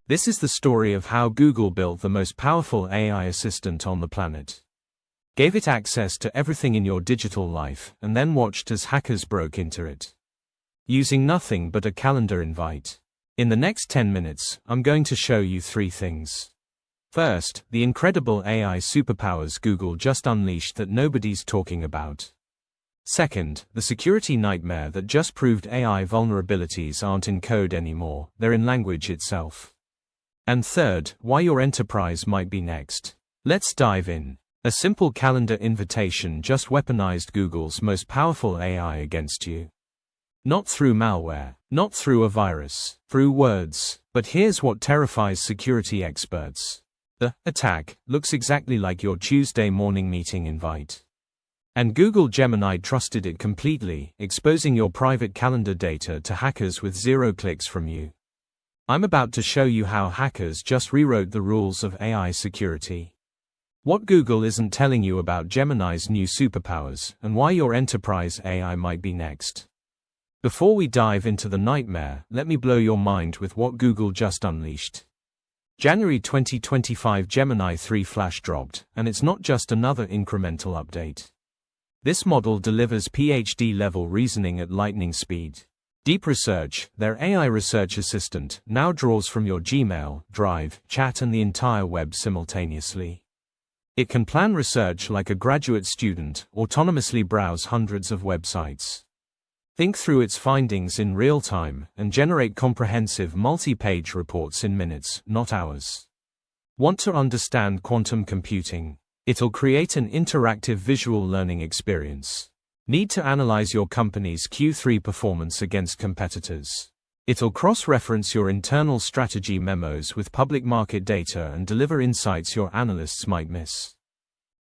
This is the story of how Google built the most powerful AI assistant on the planet. Gave it access to everything in your digital life, and then watched as hackers broke into it. Using nothing but a calendar invite. In the next 10 minutes, I'm going to show you 3 things. First, the incredible AI superpowers Google just unleashed that nobody's talking about. Second, the security nightmare that just proved AI vulnerabilities aren't in code anymore, they're in language itself. And third, why your enterprise might be next. Let's dive in. A simple calendar invitation just weaponized Google's most powerful AI against you. Not through malware, not through a virus, through words. But here's what terrifies security experts. The attack looks exactly like your Tuesday morning meeting invite. And Google Gemini trusted it completely, exposing your private calendar data to hackers with 0 clicks from you. I'm about to show you how hackers just rewrote the rules of AI security. What Google isn't telling you about Gemini's new superpowers, and why your enterprise AI might be next. Before we dive into the nightmare, let me blow your mind with what Google just unleashed. January 2025 Gemini 3 flash dropped, and it's not just another incremental update. This model delivers PhD-level reasoning at lightning speed. Deep Research, their AI research assistant, now draws from your Gmail, Drive, chat and the entire web simultaneously. It can plan research like a graduate student, autonomously browse hundreds of websites. Think through its findings in real time, and generate comprehensive multi-page reports in minutes, not hours. Want to understand quantum computing? It'll create an interactive visual learning experience. Need to analyze your company's Q3 performance against competitors? It'll cross-reference your internal strategy memos with public market data and deliver insights your analysts might miss.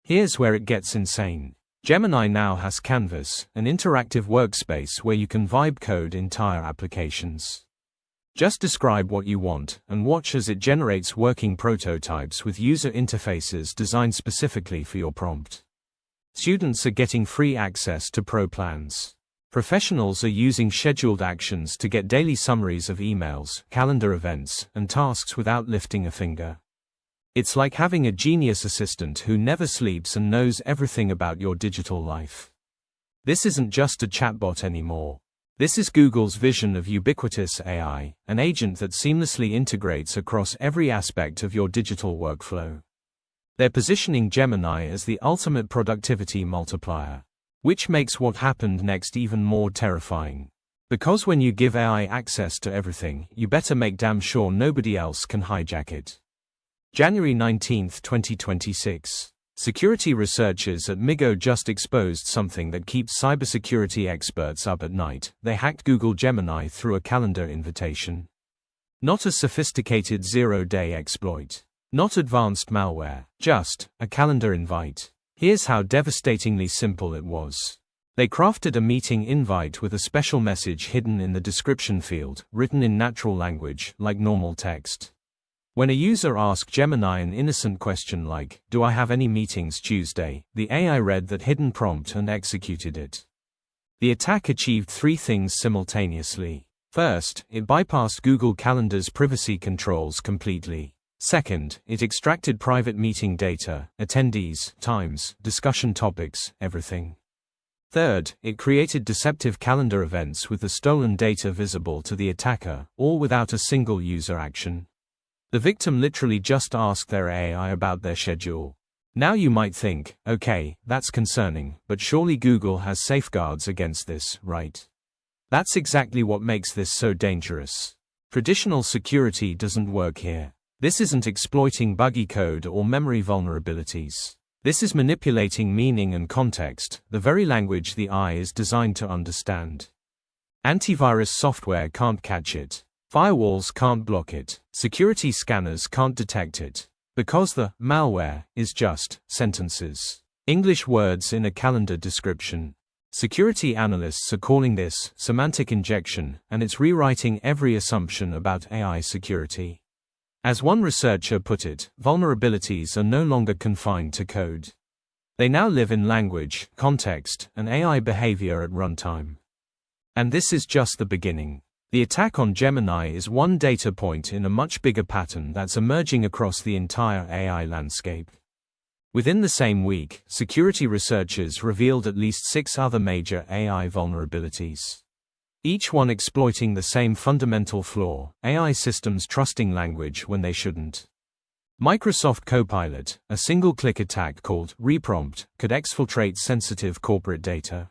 Here's where it gets insane. Gemini now has Canvas, an interactive workspace where you can vibe code entire applications. Just describe what you want, and watch as it generates working prototypes with user interfaces designed specifically for your prompt. Students are getting free access to pro plans. Professionals are using scheduled actions to get daily summaries of emails, calendar events, and tasks without lifting a finger. It's like having a genius assistant who never sleeps and knows everything about your digital life. This isn't just a chatbot anymore. This is Google's vision of ubiquitous AI, an agent that seamlessly integrates across every aspect of your digital workflow. They're positioning Gemini as the ultimate productivity multiplier. Which makes what happened next even more terrifying. Because when you give AI access to everything, you better make damn sure nobody else can hijack it. January 19, 2026. Security researchers at MIGO just exposed something that keeps cybersecurity experts up at night. They hacked Google Gemini through a calendar invitation. Not a sophisticated zero-day exploit. Not advanced malware. Just a calendar invite. Here's how devastatingly simple it was. They crafted a meeting invite with a special message hidden in the description field, written in natural language, like normal text. When a user asked Gemini an innocent question like, "Do I have any meetings Tuesday?" the AI read that hidden prompt and executed it. The attack achieved 3 things simultaneously. First, it bypassed Google Calendar's privacy controls completely. Second, it extracted private meeting data, attendees, times, discussion topics, everything. Third, it created deceptive calendar events with the stolen data visible to the attacker, all without a single user action. The victim literally just asked their AI about their schedule. Now you might think, okay, that's concerning, but surely Google has safeguards against this, right? That's exactly what makes this so dangerous. Traditional security doesn't work here. This isn't exploiting buggy code or memory vulnerabilities. This is manipulating meaning and context, the very language the AI is designed to understand. Antivirus software can't catch it. Firewalls can't block it. Security scanners can't detect it. Because the malware is just sentences. English words in a calendar description. Security analysts are calling this semantic injection, and it's rewriting every assumption about AI security. As one researcher put it, vulnerabilities are no longer confined to code. They now live in language, context, and AI behavior at runtime. And this is just the beginning. The attack on Gemini is one data point in a much bigger pattern that's emerging across the entire AI landscape. Within the same week, security researchers revealed at least 6 other major AI vulnerabilities. Each one exploiting the same fundamental flaw: AI systems trusting language when they shouldn't. Microsoft Copilot, a single-click attack called reprompt, could exfiltrate sensitive corporate data.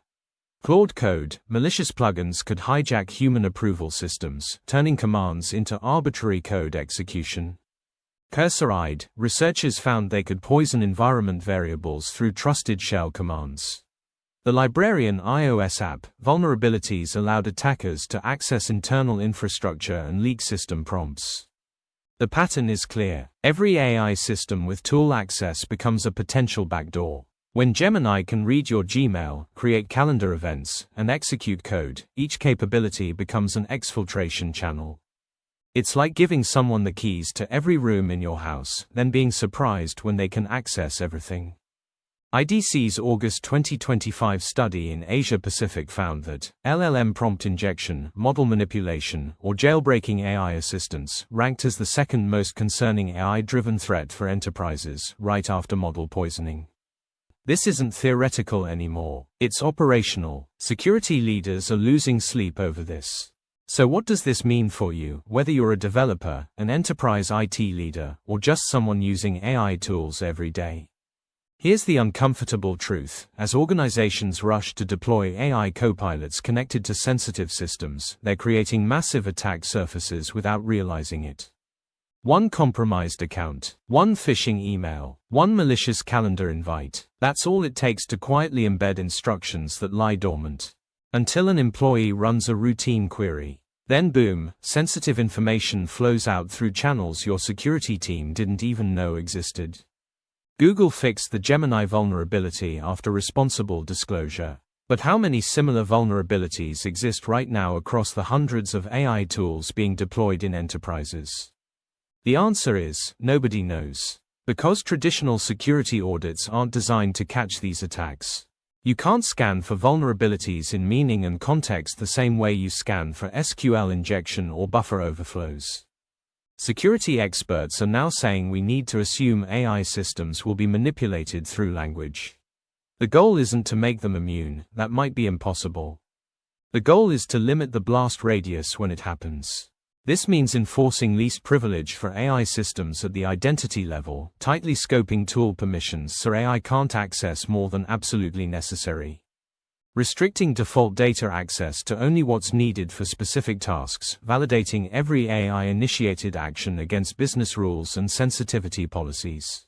Claude Code, malicious plugins could hijack human approval systems, turning commands into arbitrary code execution. Cursoride, researchers found they could poison environment variables through trusted shell commands. TheLibrarian iOS app, vulnerabilities allowed attackers to access internal infrastructure and leak system prompts. The pattern is clear. Every AI system with tool access becomes a potential backdoor. When Gemini can read your Gmail, create calendar events, and execute code, each capability becomes an exfiltration channel. It's like giving someone the keys to every room in your house, then being surprised when they can access everything. IDC's August 2025 study in Asia-Pacific found that LLM prompt injection, model manipulation, or jailbreaking AI assistants ranked as the second most concerning AI-driven threat for enterprises, right after model poisoning. This isn't theoretical anymore, it's operational. Security leaders are losing sleep over this. So what does this mean for you, whether you're a developer, an enterprise IT leader, or just someone using AI tools every day? Here's the uncomfortable truth: as organizations rush to deploy AI copilots connected to sensitive systems, they're creating massive attack surfaces without realizing it. One compromised account, one phishing email, one malicious calendar invite. That's all it takes to quietly embed instructions that lie dormant. Until an employee runs a routine query. Then boom, sensitive information flows out through channels your security team didn't even know existed. Google fixed the Gemini vulnerability after responsible disclosure. But how many similar vulnerabilities exist right now across the hundreds of AI tools being deployed in enterprises? The answer is, nobody knows. Because traditional security audits aren't designed to catch these attacks. You can't scan for vulnerabilities in meaning and context the same way you scan for SQL injection or buffer overflows. Security experts are now saying we need to assume AI systems will be manipulated through language. The goal isn't to make them immune, that might be impossible. The goal is to limit the blast radius when it happens. This means enforcing least privilege for AI systems at the identity level, tightly scoping tool permissions so AI can't access more than absolutely necessary. Restricting default data access to only what's needed for specific tasks, validating every AI-initiated action against business rules and sensitivity policies.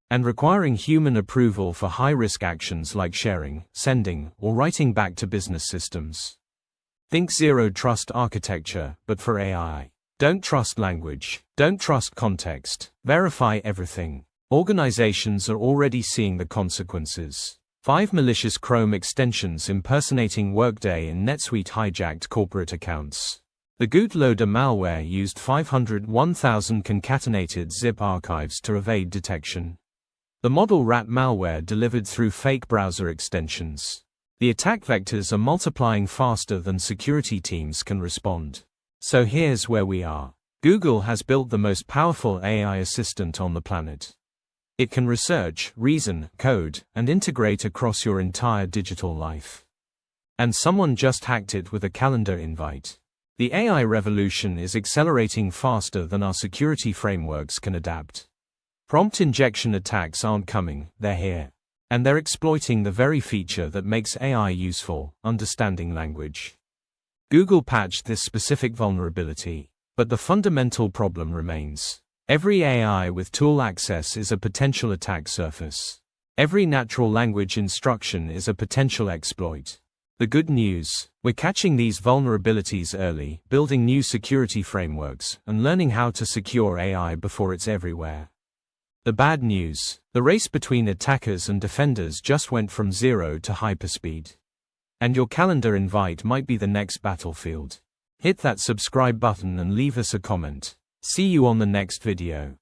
And requiring human approval for high-risk actions like sharing, sending, or writing back to business systems. Think zero-trust architecture, but for AI. Don't trust language. Don't trust context. Verify everything. Organizations are already seeing the consequences. 5 malicious Chrome extensions impersonating Workday and NetSuite hijacked corporate accounts. The bootloader malware used 501,000 concatenated zip archives to evade detection. The model rat malware delivered through fake browser extensions. The attack vectors are multiplying faster than security teams can respond. So here's where we are. Google has built the most powerful AI assistant on the planet. It can research, reason, code, and integrate across your entire digital life. And someone just hacked it with a calendar invite. The AI revolution is accelerating faster than our security frameworks can adapt. Prompt injection attacks aren't coming, they're here. And they're exploiting the very feature that makes AI useful: understanding language. Google patched this specific vulnerability, but the fundamental problem remains. Every AI with tool access is a potential attack surface. Every natural language instruction is a potential exploit. The good news: we're catching these vulnerabilities early, building new security frameworks, and learning how to secure AI before it's everywhere. The bad news: the race between attackers and defenders just went from 0 to hyperspeed. And your calendar invite might be the next battlefield. Hit that subscribe button and leave us a comment. See you on the next video.